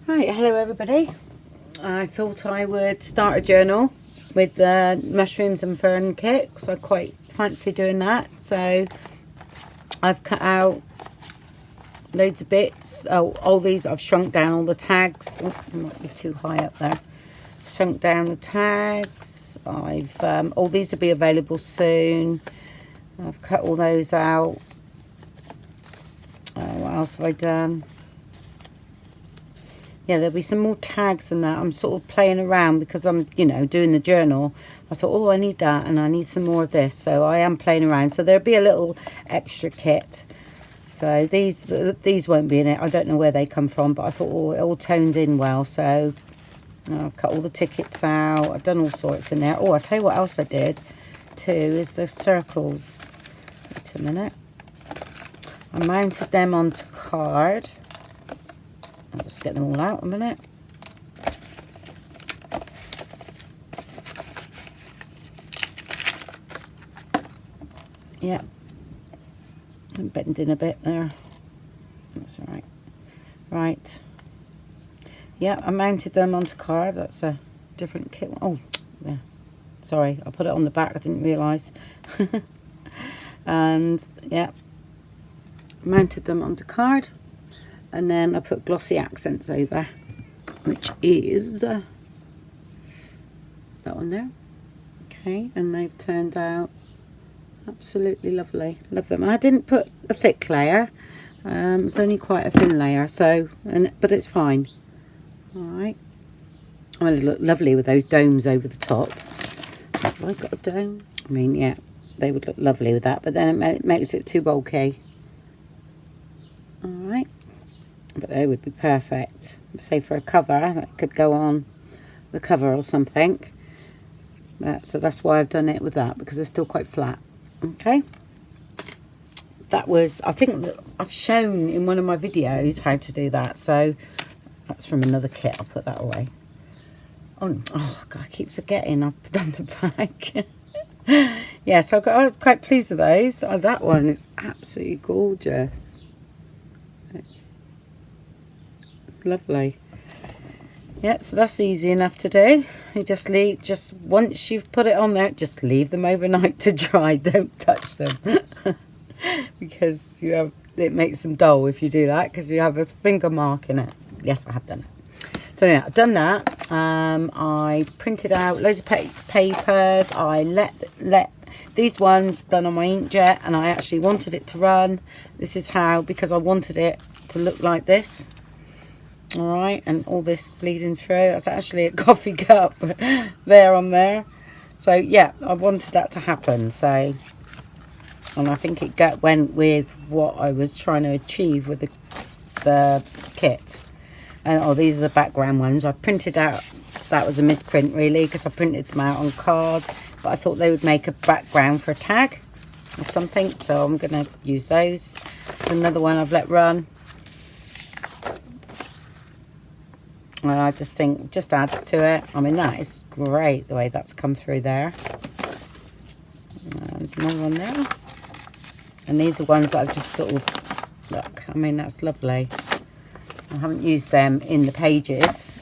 Right, hello everybody. I thought I would start a journal with the mushrooms and fern kit because I quite fancy doing that. So I've cut out loads of bits. Oh, all these I've shrunk down all the tags. Oh, it might be too high up there. Shrunk down the tags. I've all these will be available soon. I've cut all those out. What else have I done? Yeah, there'll be some more tags and that. I'm sort of playing around because I'm, doing the journal. I thought, oh, I need that and I need some more of this. So I am playing around. So there'll be a little extra kit. So these won't be in it. I don't know where they come from, but I thought, oh, it all toned in well. So I've cut all the tickets out. I've done all sorts in there. Oh, I'll tell you what else I did too is the circles. Wait a minute. I mounted them onto card. I'll just get them all out a minute. Yeah, I'm bending a bit there. That's all right. Right. Yeah, I mounted them onto card. That's a different kit. Oh, yeah. Sorry, I put it on the back. I didn't realise. And yeah, mounted them onto card. And then I put glossy accents over, which is that one there. Okay, and they've turned out absolutely lovely. Love them. I didn't put a thick layer. It's only quite a thin layer, so but it's fine. All right. Oh, they look lovely with those domes over the top. Have I got a dome? I mean, yeah, they would look lovely with that, but then it makes it too bulky. All right. But they would be perfect. Say for a cover, that could go on the cover or something. So that's why I've done it with that, because they're still quite flat. Okay. That was, I think that I've shown in one of my videos how to do that. So that's from another kit. I'll put that away. Oh God, I keep forgetting I've done the back. Yeah, so I was quite pleased with those. Oh, that one is absolutely gorgeous. It's lovely. Yeah, so that's easy enough to do. You just once you've put it on there, just leave them overnight to dry. Don't touch them because it makes them dull if you do that, because you have a finger mark in it. Yes, I have done it. So anyway, I've done that. I printed out loads of papers. I let these ones done on my inkjet, and I actually wanted it to run. This is how, because I wanted it to look like this. All right, and all this bleeding through. That's actually a coffee cup there on there. So yeah, I wanted that to happen. So, and I think it went with what I was trying to achieve with the kit. And these are the background ones I printed out. That was a misprint really, because I printed them out on card, but I thought they would make a background for a tag or something. So I'm gonna use those. There's another one I've let run. And I just think just adds to it. I mean, that is great the way that's come through there. And there's another one there. And these are ones that I've just sort of, look, I mean, that's lovely. I haven't used them in the pages,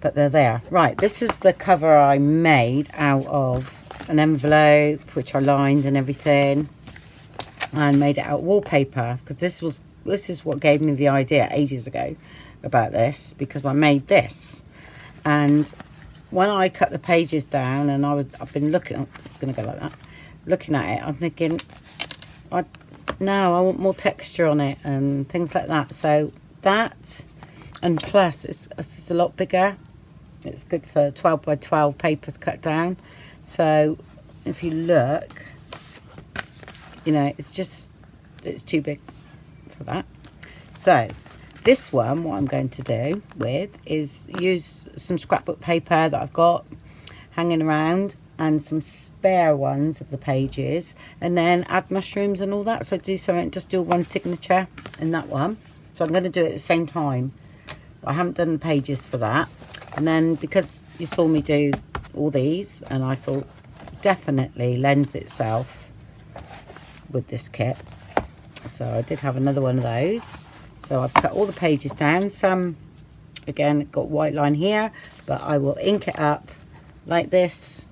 but they're there. Right, this is the cover I made out of an envelope, which I lined and everything, and made it out of wallpaper, because this is what gave me the idea ages ago about this, because I made this. And when I cut the pages down, and I've been looking, it's going to go like that, looking at it, I'm thinking, I want more texture on it and things like that. So that, and plus it's a lot bigger. It's good for 12 by 12 papers cut down. So if you look, it's too big for that. So this one, what I'm going to do with is use some scrapbook paper that I've got hanging around and some spare ones of the pages, and then add mushrooms and all that. So do something, just do one signature in that one. So I'm going to do it at the same time. I haven't done the pages for that. And then because you saw me do all these, and I thought definitely lends itself with this kit. So I did have another one of those. So I've cut all the pages down. Some, again, got white line here, but I will ink it up like this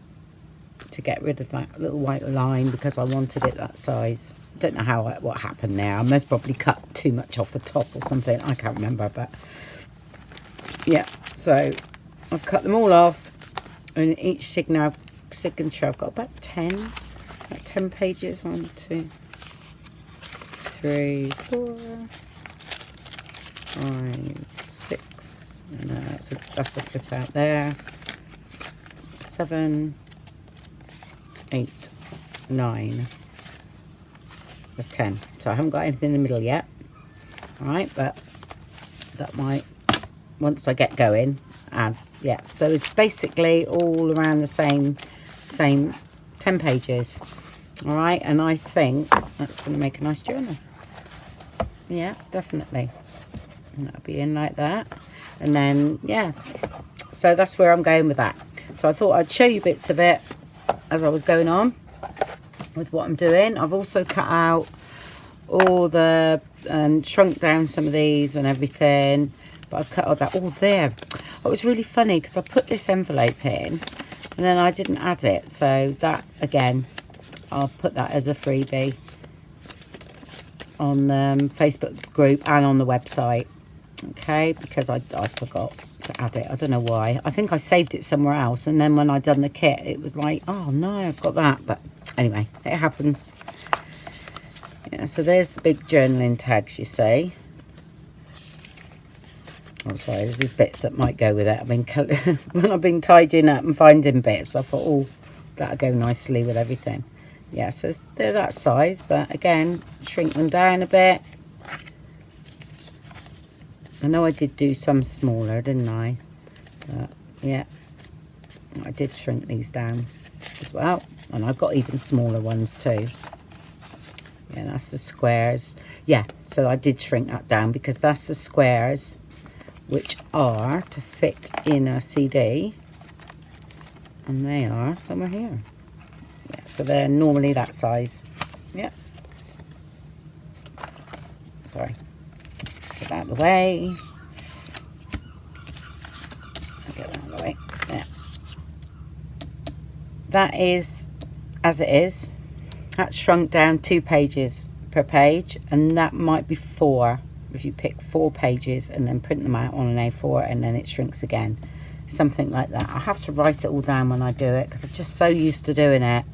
to get rid of that little white line because I wanted it that size. Don't know what happened there. I most probably cut too much off the top or something. I can't remember, but yeah. So I've cut them all off, and each signature I've got about 10 pages. 1, 2, 3, 4, 5, 6. And that's a flip out there. 7, 8, 9. That's 10. So I haven't got anything in the middle yet. All right, but that might, once I get going. And yeah, so it's basically all around the same 10 pages. All right, and I think that's going to make a nice journal. Yeah, definitely. And that'll be in like that. And then, yeah, so that's where I'm going with that. So I thought I'd show you bits of it as I was going on with what I'm doing. I've also cut out all the, shrunk down some of these and everything. But I've cut all that all there. It was really funny because I put this envelope in and then I didn't add it. So that, again, I'll put that as a freebie on the Facebook group and on the website. Okay, because I forgot to add it. I don't know why. I think I saved it somewhere else, and then when I done the kit it was like, oh no, I've got that. But anyway, it happens. Yeah, so there's the big journaling tags, you see. I'm sorry, there's these bits that might go with it. I mean, when I've been tidying up and finding bits, I thought, oh, that'll go nicely with everything. Yeah, so they're that size, but again, shrink them down a bit. I know I did do some smaller, didn't I? But yeah, I did shrink these down as well. And I've got even smaller ones too. Yeah, that's the squares. Yeah, so I did shrink that down because that's the squares which are to fit in a CD. And they are somewhere here. Yeah, so they're normally that size. Yeah. Sorry. Get that out of the way. Get that out of the way. Yeah. That is as it is. That's shrunk down 2 pages per page, and that might be 4 if you pick 4 pages and then print them out on an A4 and then it shrinks again. Something like that. I have to write it all down when I do it because I'm just so used to doing it.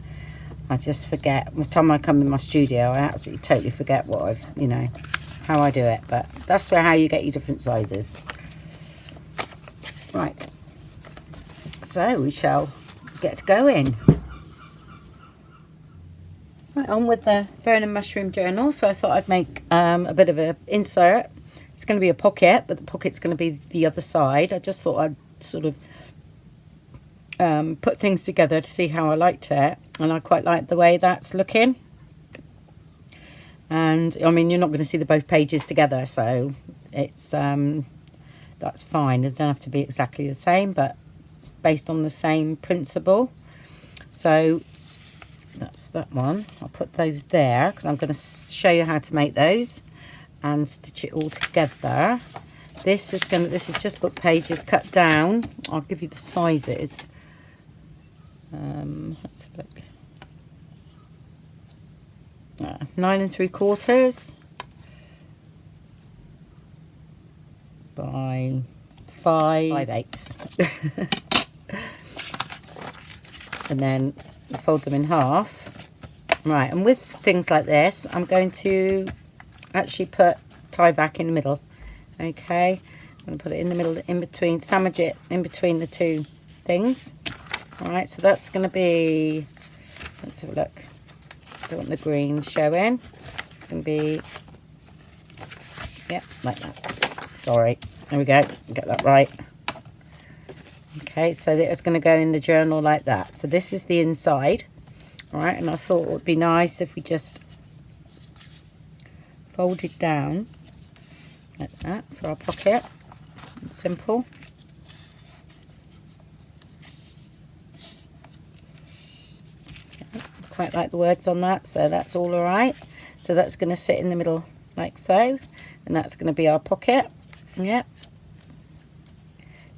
I just forget. By the time I come in my studio, I absolutely totally forget what I've, how I do it. But that's how you get your different sizes. Right. So we shall get going. Right, on with the Fern Mushroom journal. So I thought I'd make a bit of an insert. It's going to be a pocket, but the pocket's going to be the other side. I just thought I'd sort of put things together to see how I liked it, and I quite like the way that's looking. And I mean, you're not going to see the both pages together, so it's that's fine. It doesn't have to be exactly the same, but based on the same principle. So that's that one. I'll put those there because I'm going to show you how to make those and stitch it all together. This is just book pages cut down. I'll give you the sizes. Let's have a look. 9 3/4 by 5/8. And then fold them in half. Right, and with things like this, I'm going to actually tie back in the middle. Okay, I'm going to put it in the middle, in between, sandwich it in between the two things. All right, so that's going to be, let's have a look. Don't want the green showing. It's going to be, yeah, like that. Sorry, there we go, get that right. Okay, so it's going to go in the journal like that. So this is the inside. All right, and I thought it would be nice if we just fold it down like that for our pocket. Simple. Okay, quite like the words on that, so that's all right. So that's going to sit in the middle like so. and that's going to be our pocket. Yeah,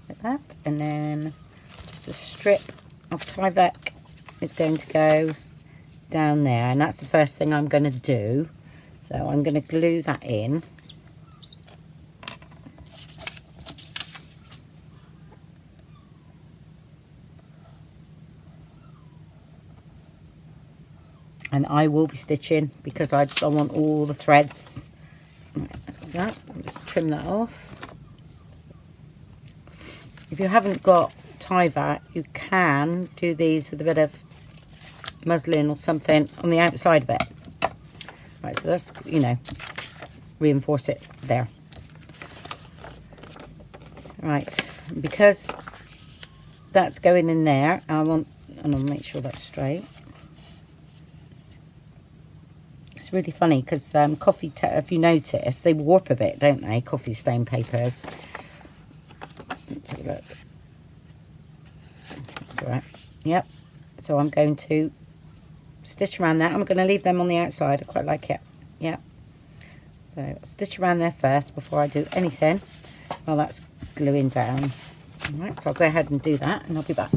like that. And then just a strip of Tyvek is going to go down there, and that's the first thing I'm going to do. So I'm going to glue that in. And I will be stitching because I want all the threads. Right, that's that. I'll just trim that off. If you haven't got Tyvek, you can do these with a bit of muslin or something on the outside of it. Right, so that's, you know, reinforce it there. Right, because that's going in there, and I'll make sure that's straight. It's really funny because if you notice, they warp a bit, don't they? Coffee stain papers. Let's have a look. That's all right. Yep. So I'm going to stitch around that. I'm going to leave them on the outside. I quite like it. Yep. So I'll stitch around there first before I do anything while that's gluing down. All right. So I'll go ahead and do that, and I'll be back.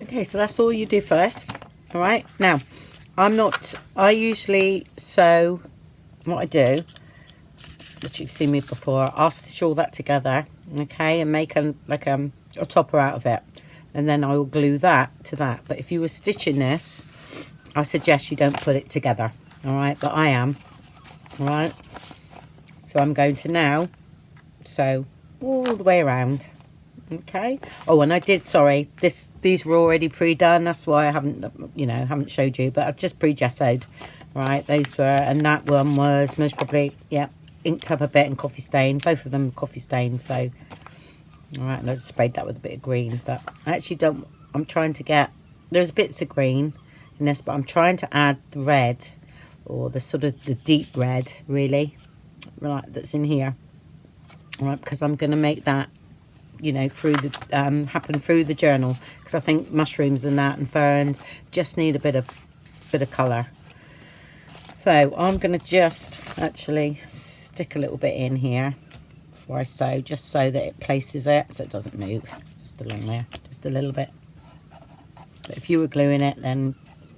Okay. So that's all you do first. All right, now I usually sew, what I do, which you've seen me before, I'll stitch all that together, okay, and make a topper out of it, and then I will glue that to that. But if you were stitching this, I suggest you don't put it together, all right, but I am, all right. So I'm going to now sew all the way around. Okay. Oh, and I did, sorry, these were already pre-done, that's why I haven't showed you, but I've just pre-gessoed. Right, those were, and that one was most probably, yeah, inked up a bit and coffee stain, both of them coffee stain. So all right, and I just sprayed that with a bit of green, but I actually I'm trying to get, there's bits of green in this, but I'm trying to add the red, or the sort of the deep red, really, right, that's in here. All right, because I'm going to make that, you know, happen through the journal, because I think mushrooms and that and ferns just need a bit of colour. So I'm going to just actually stick a little bit in here before I sew, just so that it places it so it doesn't move, just along there, just a little bit. But if you were gluing it, then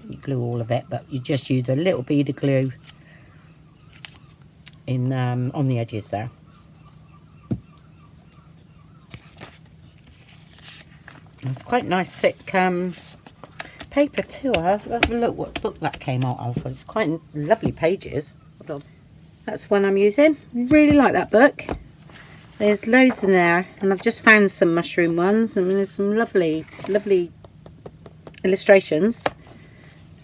you glue all of it, but you just use a little bead of glue in on the edges there. It's quite nice thick paper too. I'll have a look what book that came out of. It's quite lovely pages. Hold on. That's one I'm using. Really like that book. There's loads in there, and I've just found some mushroom ones. I mean, there's some lovely illustrations.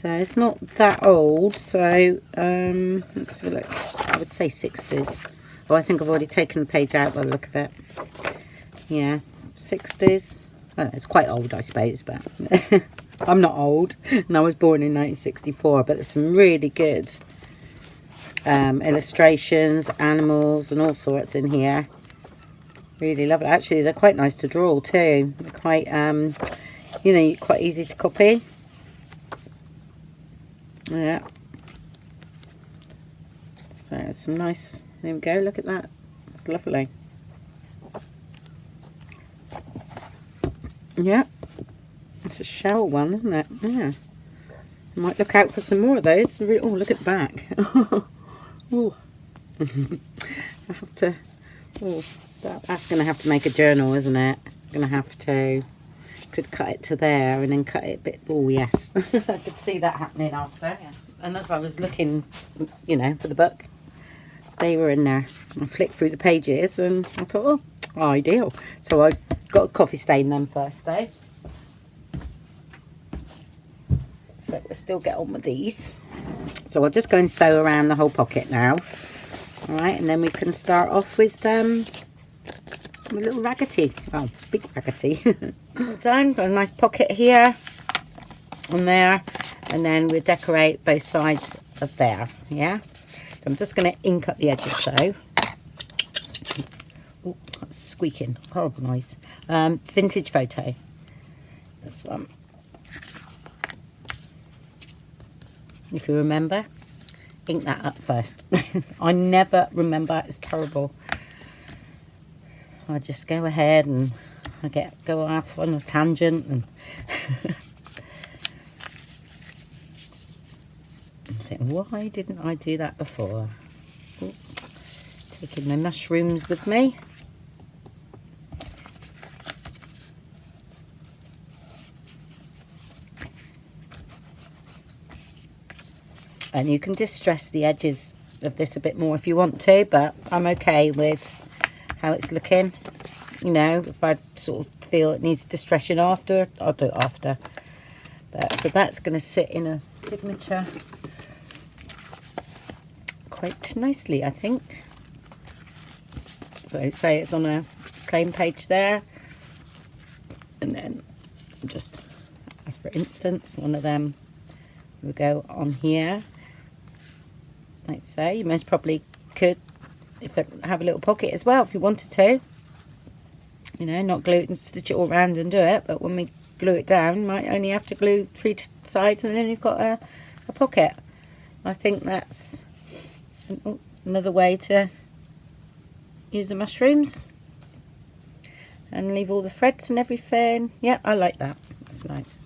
So it's not that old. So let's have a look. I would say 60s. Oh, I think I've already taken the page out by the look of it. Yeah, 60s. I don't know, it's quite old, I suppose, but I'm not old, and I was born in 1964, but there's some really good illustrations, animals and all sorts in here. Really love it. Actually, they're quite nice to draw too. They're quite, you know, quite easy to copy. Yeah. So some nice, there we go, look at that. It's lovely. Yeah, it's a shell one, isn't it? Yeah. I might look out for some more of those. Oh, look at the back. Oh, I have to. Oh, that's going to have to make a journal, isn't it? I'm going to have to. Could cut it to there and then cut it a bit. Oh yes, I could see that happening after. Yeah. And as I was looking, you know, for the book, they were in there. I flicked through the pages and I thought, oh, ideal. So I got a coffee stain them first though. So we'll still get on with these. So I'll just go and sew around the whole pocket now. Alright, and then we can start off with a little raggedy. Oh, big raggedy. All done. Got a nice pocket here and there. And then we'll decorate both sides of there. Yeah. So I'm just going to ink up the edges though. Oh, that's squeaking. Horrible noise. Vintage photo. This one. If you remember, ink that up first. I never remember, it's terrible. I just go ahead and I go off on a tangent and I think, why didn't I do that before? Ooh, taking my mushrooms with me. And you can distress the edges of this a bit more if you want to, but I'm okay with how it's looking. You know, if I sort of feel it needs distressing after, I'll do it after. But, so that's going to sit in a signature quite nicely, I think. So say it's on a plain page there, and then just, as for instance, one of them will go on here. Like so, you most probably could have a little pocket as well if you wanted to. You know, not glue it and stitch it all around and do it, but when we glue it down, you might only have to glue 3 sides and then you've got a pocket. I think that's another way to use the mushrooms and leave all the threads and everything. Yeah, I like that. That's nice.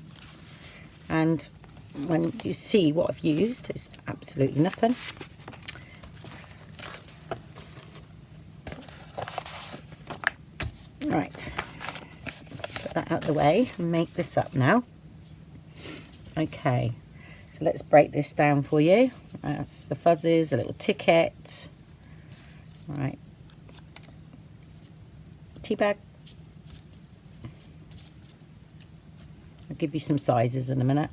And when you see what I've used, it's absolutely nothing. Right, put that out of the way and make this up now. Okay, so let's break this down for you. That's the fuzzies, a little ticket. Right, tea bag. I'll give you some sizes in a minute.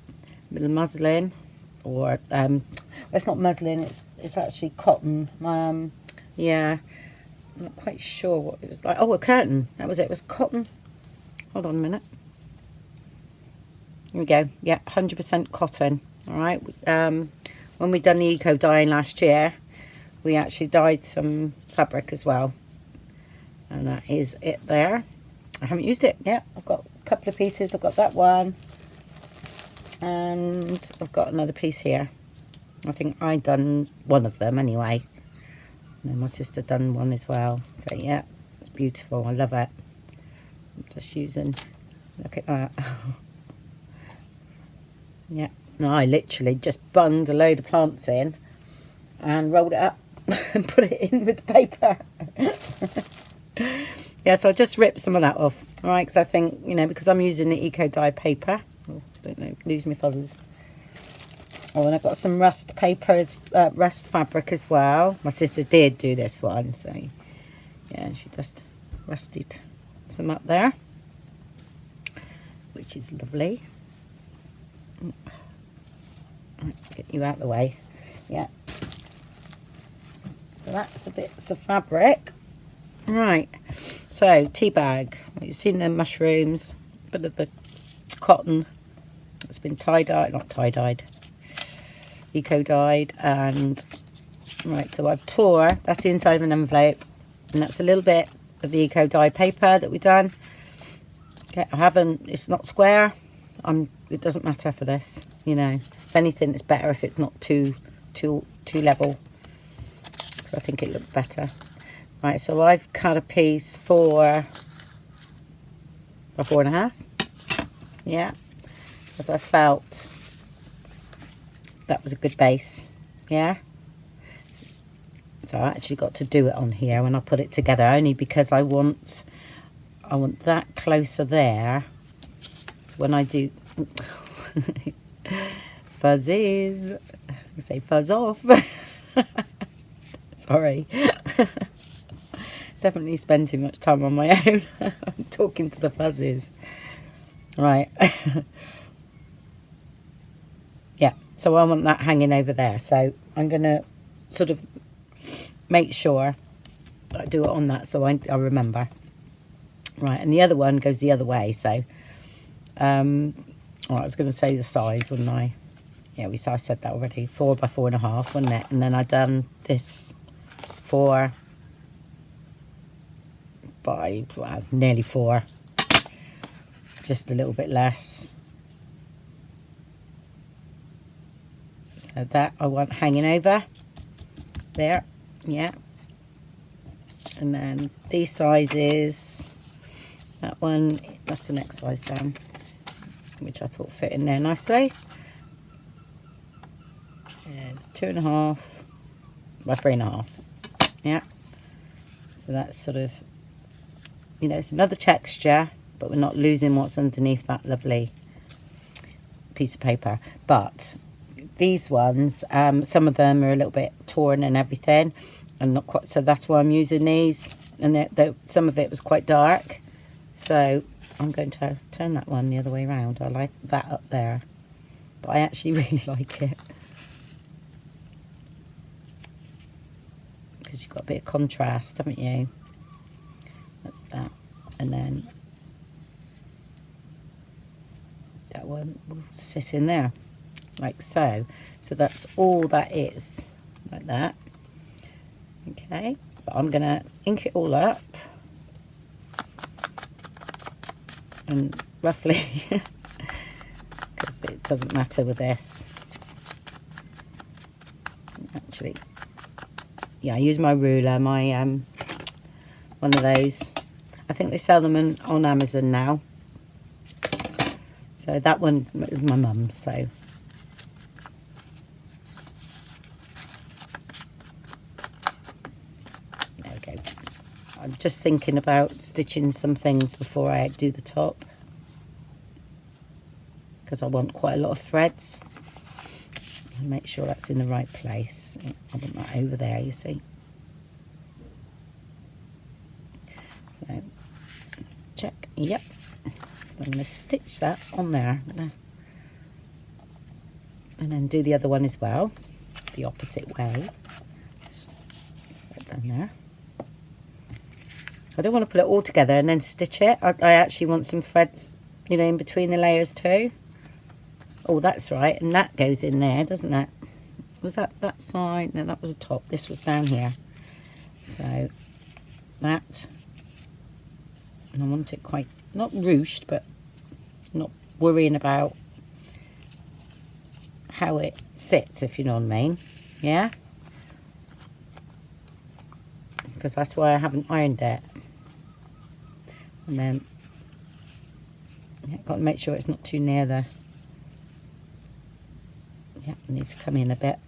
A little muslin, or it's not muslin, it's actually cotton. Yeah, I'm not quite sure what it was like. Oh, a curtain. That was it. It was cotton. Hold on a minute. Here we go. Yeah, 100% cotton. All right. When we done the eco dyeing last year, we actually dyed some fabric as well, and that is it there. I haven't used it yet. I've got a couple of pieces. I've got that one, and I've got another piece here. I think I done one of them anyway. And then my sister done one as well. So yeah, it's beautiful. I love it. I'm just using, look at that. Yeah, no, I literally just bunged a load of plants in and rolled it up and put it in with the paper. Yeah, so I just ripped some of that off, all right, because I think, you know, because I'm using the eco dye paper. Oh, don't know, lose my fuzzes. Oh, and I've got some rust papers, rust fabric as well. My sister did do this one, so yeah, she just rusted some up there, which is lovely. Right, get you out of the way. Yeah. So that's a bit of fabric. Right. So tea bag. You've seen the mushrooms, a bit of the cotton. It's been tie-dyed, not tie-dyed, eco-dyed, and right, so I've tore, that's the inside of an envelope, and that's a little bit of the eco-dye paper that we've done. Okay, I haven't, it's not square, it doesn't matter for this, you know. If anything, it's better if it's not too level, because I think it looks better. Right, so I've cut a piece by 4.5, yeah, as I felt that was a good base, yeah. So I actually got to do it on here when I put it together, only because I want that closer there. So when I do fuzzies, I say fuzz off. Sorry. Definitely spend too much time on my own. I'm talking to the fuzzies. Right. Yeah, so I want that hanging over there. So I'm going to sort of make sure that I do it on that so I remember. Right, and the other one goes the other way. So, I was going to say the size, wouldn't I? Yeah, I said that already. 4 by 4.5, wasn't it? And then I done this 4 by, well, nearly 4. Just a little bit less. So that I want hanging over. there, yeah. And then these sizes, that one, that's the next size down, which I thought fit in there nicely. It's 2.5 by 3.5, yeah. So that's sort of, you know, it's another texture, but we're not losing what's underneath that lovely piece of paper. But these ones, some of them are a little bit torn and everything, and not quite, so that's why I'm using these. And some of it was quite dark, so I'm going to turn that one the other way around. I like that up there, but I actually really like it because you've got a bit of contrast, haven't you? That's that. And then that one will sit in there like so. So that's all that is, like that. Okay, but I'm gonna ink it all up, and roughly, because it doesn't matter with this. Actually, yeah, I use my ruler, my one of those. I think they sell them on Amazon now. So that one is my mum's, so. There we go. I'm just thinking about stitching some things before I do the top, because I want quite a lot of threads. I'll make sure that's in the right place. I want that over there, you see. So, check, yep. I'm going to stitch that on there. And then do the other one as well, the opposite way. Put that there. I don't want to put it all together and then stitch it. I actually want some threads, you know, in between the layers too. Oh, that's right. And that goes in there, doesn't it? Was that side? No, that was the top. This was down here. So that. And I want it quite, not ruched, but not worrying about how it sits, if you know what I mean. Yeah? Because that's why I haven't ironed it. And then, yeah, got to make sure it's not too near the, yeah, it needs to come in a bit.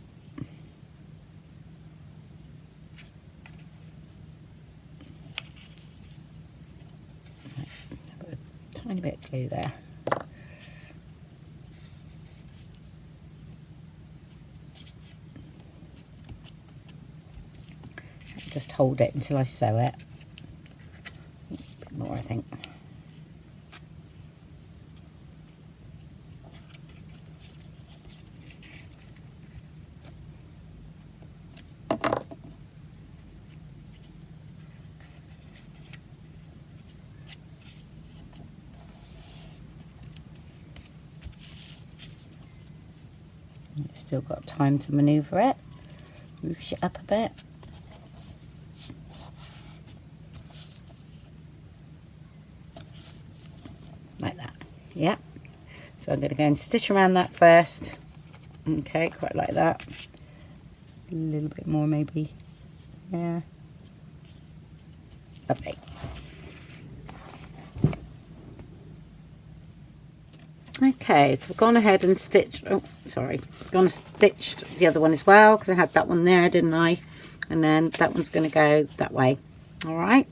Put a tiny bit of glue there. Just hold it until I sew it. A bit more, I think. Still got time to manoeuvre it. Ruche it up a bit. Like that. Yeah. So I'm going to go and stitch around that first. Okay, quite like that. Just a little bit more maybe. Yeah. Lovely. Okay, so I've gone ahead and stitched, oh, sorry, gone and stitched the other one as well, because I had that one there, didn't I? And then that one's going to go that way. All right.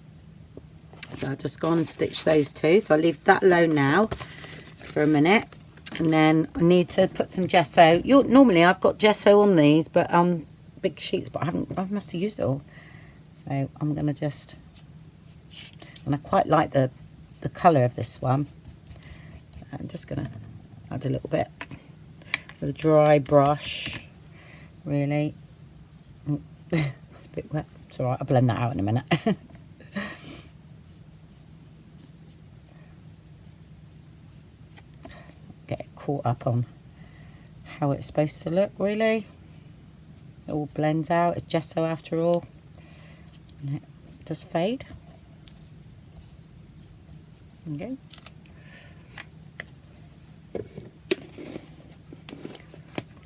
So I've just gone and stitched those two. So I'll leave that alone now for a minute. And then I need to put some gesso. Normally I've got gesso on these, but big sheets, but I must have used it all. So I'm going to just, and I quite like the colour of this one. I'm just going to add a little bit with a dry brush, really. It's a bit wet. It's all right, I'll blend that out in a minute. Get caught up on how it's supposed to look, really. It all blends out. It's gesso after all. And it does fade. Okay.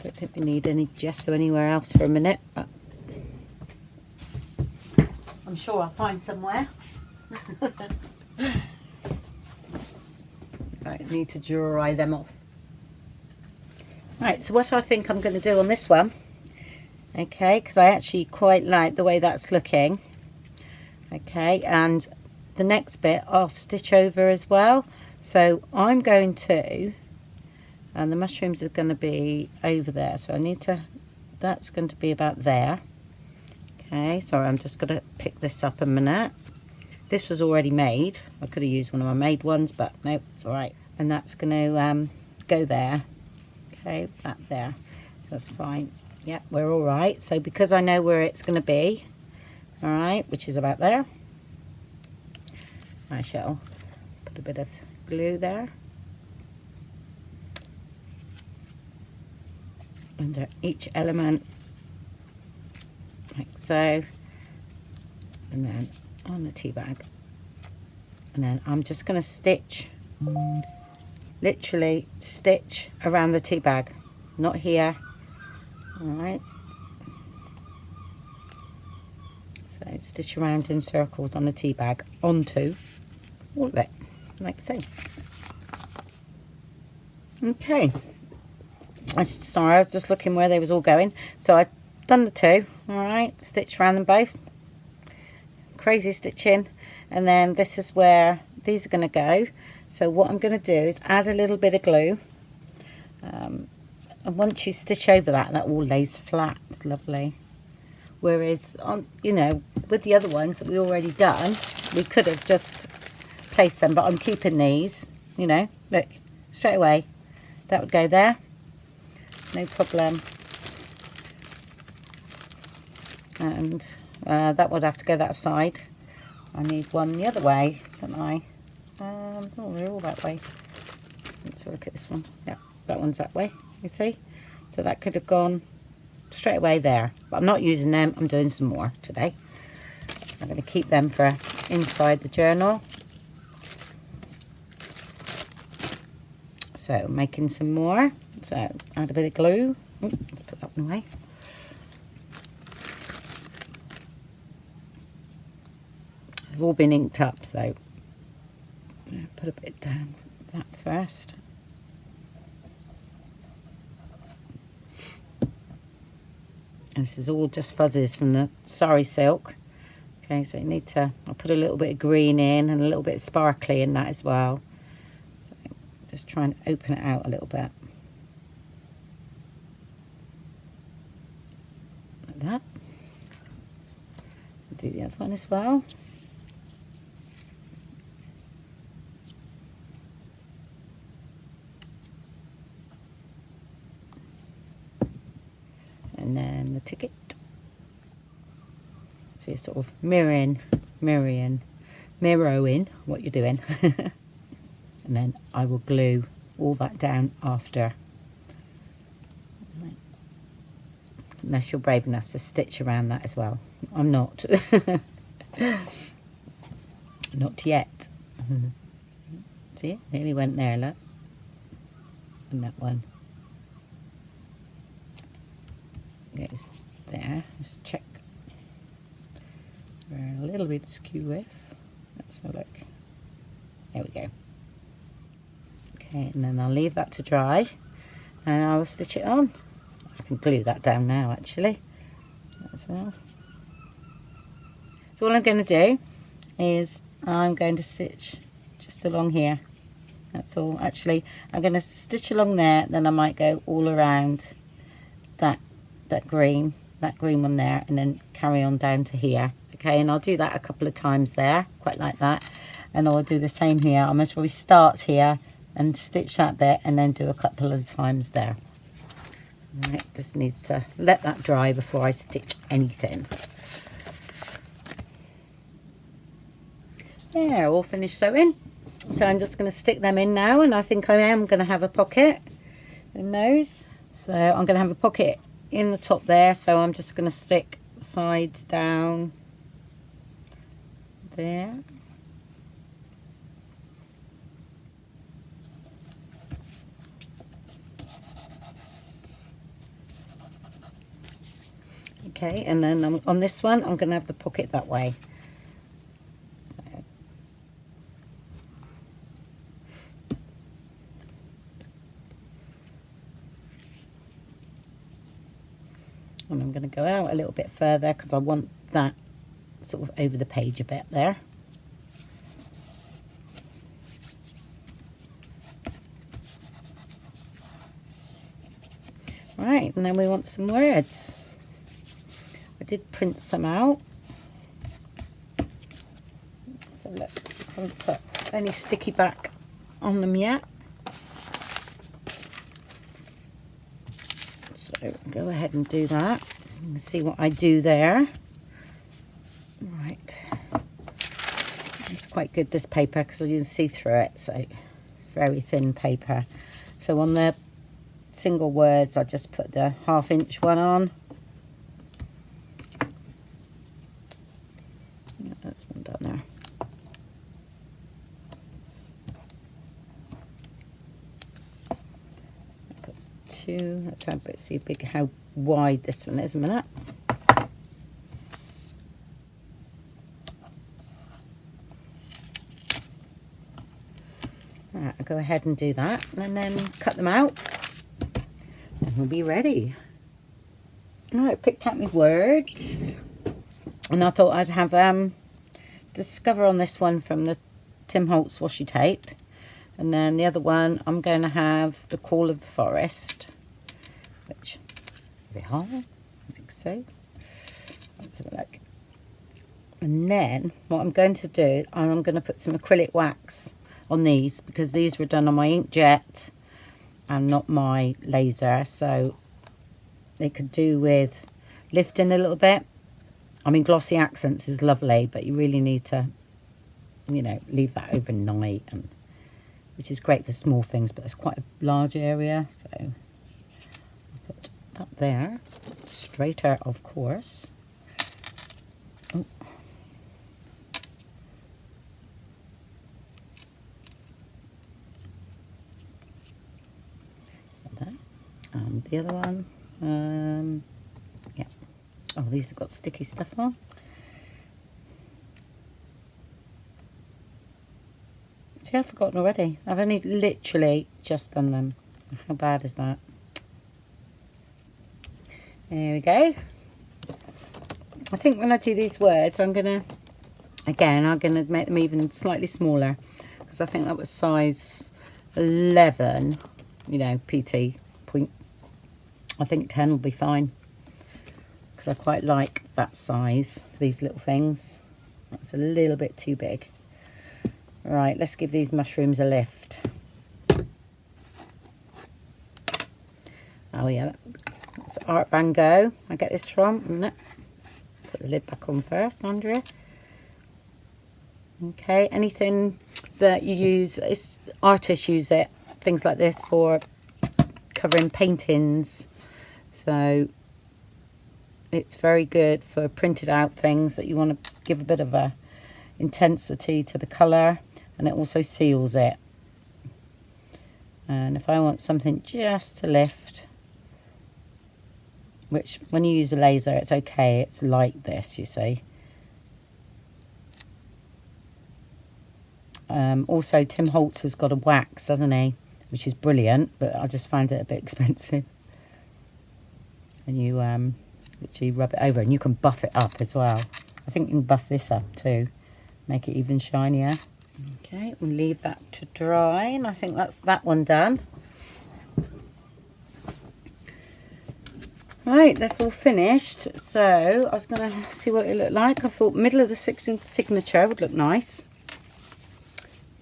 Don't think we need any gesso anywhere else for a minute, but I'm sure I'll find somewhere. Right, need to dry them off. Right, so what I think I'm going to do on this one, okay, because I actually quite like the way that's looking, okay, and the next bit I'll stitch over as well. So I'm going to, and the mushrooms are going to be over there, so I need to, that's going to be about there. Okay, sorry, I'm just going to pick this up a minute. This was already made. I could have used one of my made ones, but no, it's all right. And that's going to go there. Okay, that there. So that's fine. Yep, we're all right. So because I know where it's going to be, all right, which is about there, I shall put a bit of glue there. Under each element, like so. And then on the tea bag. And then I'm just going to stitch, literally stitch around the tea bag, not here. All right. So stitch around in circles on the tea bag onto all of it, like so. Okay. Sorry, I was just looking where they was all going. So I've done the two. All right, stitch around them both. Crazy stitching, and then this is where these are going to go. So what I'm going to do is add a little bit of glue, and once you stitch over that, that all lays flat. It's lovely. Whereas on, you know, with the other ones that we already done, we could have just placed them, but I'm keeping these, you know, look, straight away that would go there, no problem. And that would have to go that side. I need one the other way, don't I? Oh, they're all that way. Let's have a look at this one. Yeah, that one's that way, you see? So that could have gone straight away there. But I'm not using them, I'm doing some more today. I'm going to keep them for inside the journal. So making some more. So add a bit of glue. Let's put that one away. They've all been inked up, so put a bit down that first. And this is all just fuzzies from the sari silk. Okay, so you need to, I'll put a little bit of green in and a little bit of sparkly in that as well. So just try and open it out a little bit. Like that. I'll do the other one as well. And then the ticket. So you're sort of mirroring what you're doing. And then I will glue all that down after. Unless you're brave enough to stitch around that as well. I'm not. Not yet. See, nearly went there, look. And that one goes there. Let's check. We're a little bit skew with. Let's have a look. There we go. Okay, and then I'll leave that to dry and I will stitch it on. I can glue that down now actually as well. So all I'm going to do is I'm going to stitch just along here. That's all. Actually, I'm going to stitch along there, then I might go all around that green one there, and then carry on down to here. Okay, and I'll do that a couple of times there, quite like that. And I'll do the same here. I'll most probably start here and stitch that bit and then do a couple of times there. Right, just needs to let that dry before I stitch anything. There, all finished sewing. So I'm just going to stick them in now, and I think I am going to have a pocket in those. So I'm going to have a pocket in the top there, so I'm just going to stick the sides down there. Okay, and then on this one I'm going to have the pocket that way. and I'm going to go out a little bit further because I want that sort of over the page a bit there. Right, and then we want some words. I did print some out. So look, I haven't put any sticky back on them yet. So go ahead and do that. And see what I do there. Right. It's quite good, this paper, because you can see through it. So very thin paper. So on the single words, I just put the 1/2 inch one on. That's one down there. Put 2. Let's have a see how wide this one is a minute. Right, I'll go ahead and do that, and then cut them out. And we'll be ready. Alright, I picked out my words, and I thought I'd have Discover on this one from the Tim Holtz washi tape, and then the other one I'm going to have The Call of the Forest, which we have, I think so. Let's have a look. And then what I'm going to do, I'm going to put some acrylic wax on these, because these were done on my inkjet and not my laser, so they could do with lifting a little bit. I mean, glossy accents is lovely, but you really need to, you know, leave that overnight, and which is great for small things, but it's quite a large area, so I'll put that there. Straighter, of course. Oh. And the other one, yeah. Oh, these have got sticky stuff on. See, I've forgotten already. I've only literally just done them. How bad is that? There we go. I think when I do these words, I'm going to make them even slightly smaller, because I think that was size 11, you know, PT point. I think 10 will be fine, because I quite like that size for these little things. That's a little bit too big. Right, let's give these mushrooms a lift. Oh yeah, that's Art Van Gogh. I get this from. A minute. Put the lid back on first, Andrea. Okay, anything that you use, artists use it, things like this, for covering paintings. So it's very good for printed out things that you want to give a bit of a intensity to the colour, and it also seals it. And if I want something just to lift, which when you use a laser it's okay, it's like this, you see. Also Tim Holtz has got a wax, hasn't he, which is brilliant, but I just find it a bit expensive. And you literally rub it over, and you can buff it up as well. I think you can buff this up too, make it even shinier. Okay, we'll leave that to dry, and I think that's that one done. Right, that's all finished. So I was going to see what it looked like. I thought middle of the signature would look nice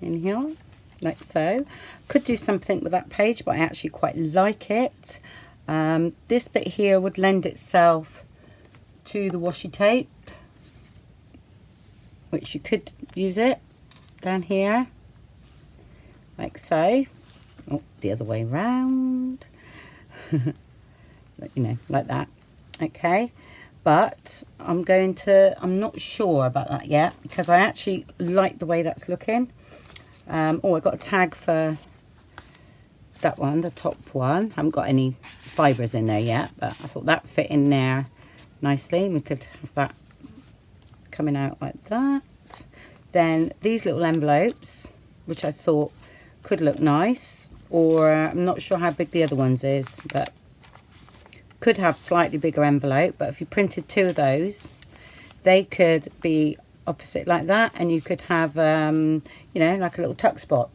in here, like so. Could do something with that page, but I actually quite like it. This bit here would lend itself to the washi tape, which you could use it down here, like so. Oh, the other way round. You know, like that. Okay, but I'm not sure about that yet, because I actually like the way that's looking. Oh, I got a tag for that one, the top one. I haven't got any fibres in there yet, but I thought that fit in there nicely. We could have that coming out like that. Then these little envelopes, which I thought could look nice, or I'm not sure how big the other ones is, but could have slightly bigger envelope, but if you printed 2 of those, they could be opposite like that, and you could have you know, like a little tuck spot.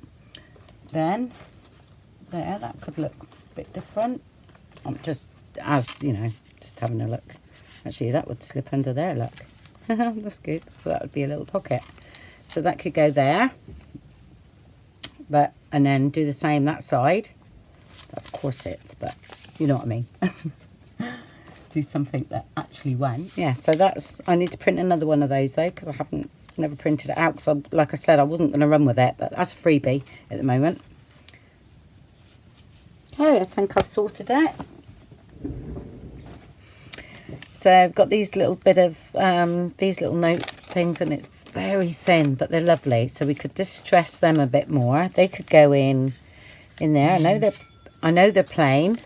Then there, that could look a bit different. I'm just, as you know, just having a look. Actually, that would slip under there, look. That's good. So that would be a little pocket. So that could go there. But, and then do the same that side. That's corsets, but you know what I mean. Do something that actually went. Yeah, so that's, I need to print another one of those though, because I haven't, never printed it out. Because like I said, I wasn't going to run with it, but that's a freebie at the moment. Okay, I think I've sorted it. So I've got these little bit of, these little note things, and it's very thin, but they're lovely. So we could distress them a bit more. They could go in there. I know they're plain,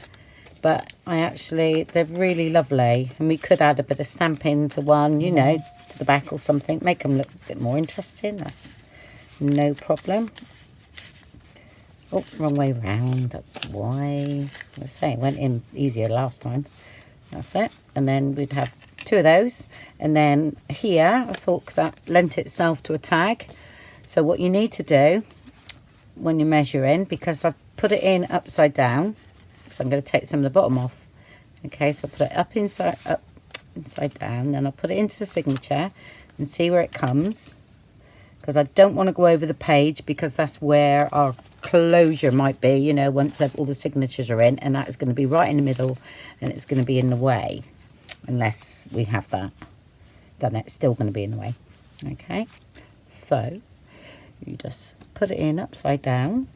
but they're really lovely. And we could add a bit of stamping to one, you know, to the back or something. Make them look a bit more interesting. That's no problem. Oh, wrong way round. That's why. I say it went in easier last time. That's it. And then we'd have 2 of those. And then here, I thought, because that lent itself to a tag. So what you need to do when you're measuring, because I've put it in upside down, so I'm going to take some of the bottom off. Okay, so I'll put it up inside down, then I'll put it into the signature and see where it comes. Because I don't want to go over the page, because that's where our closure might be, you know, once all the signatures are in, and that is going to be right in the middle, and it's going to be in the way unless we have that done. It's still going to be in the way. Okay, so you just put it in upside down,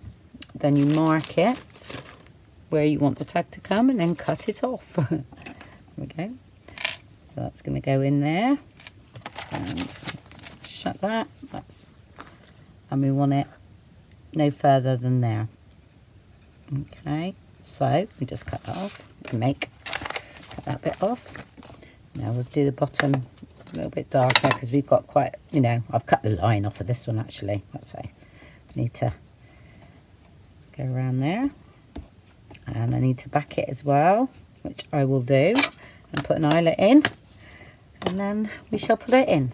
then you mark it where you want the tag to come, and then cut it off. Okay, so that's going to go in there, and let's shut that. And we want it no further than there. Okay, so we just cut that off and cut that bit off. Now let's do the bottom a little bit darker, because we've got quite, you know, I've cut the line off of this one actually. Let's say I need to go around there, and I need to back it as well, which I will do, and put an eyelet in, and then we shall put it in.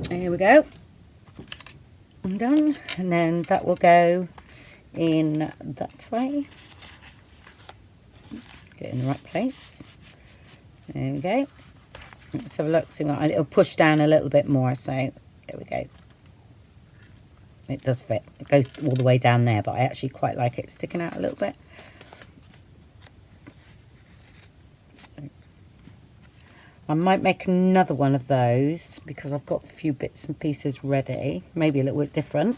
Here we go. I'm done, and then that will go in that way. Get it in the right place. There we go. Let's have a look. See what it'll push down a little bit more. So there we go. It does fit. It goes all the way down there, but I actually quite like it sticking out a little bit. I might make another one of those, because I've got a few bits and pieces ready. Maybe a little bit different.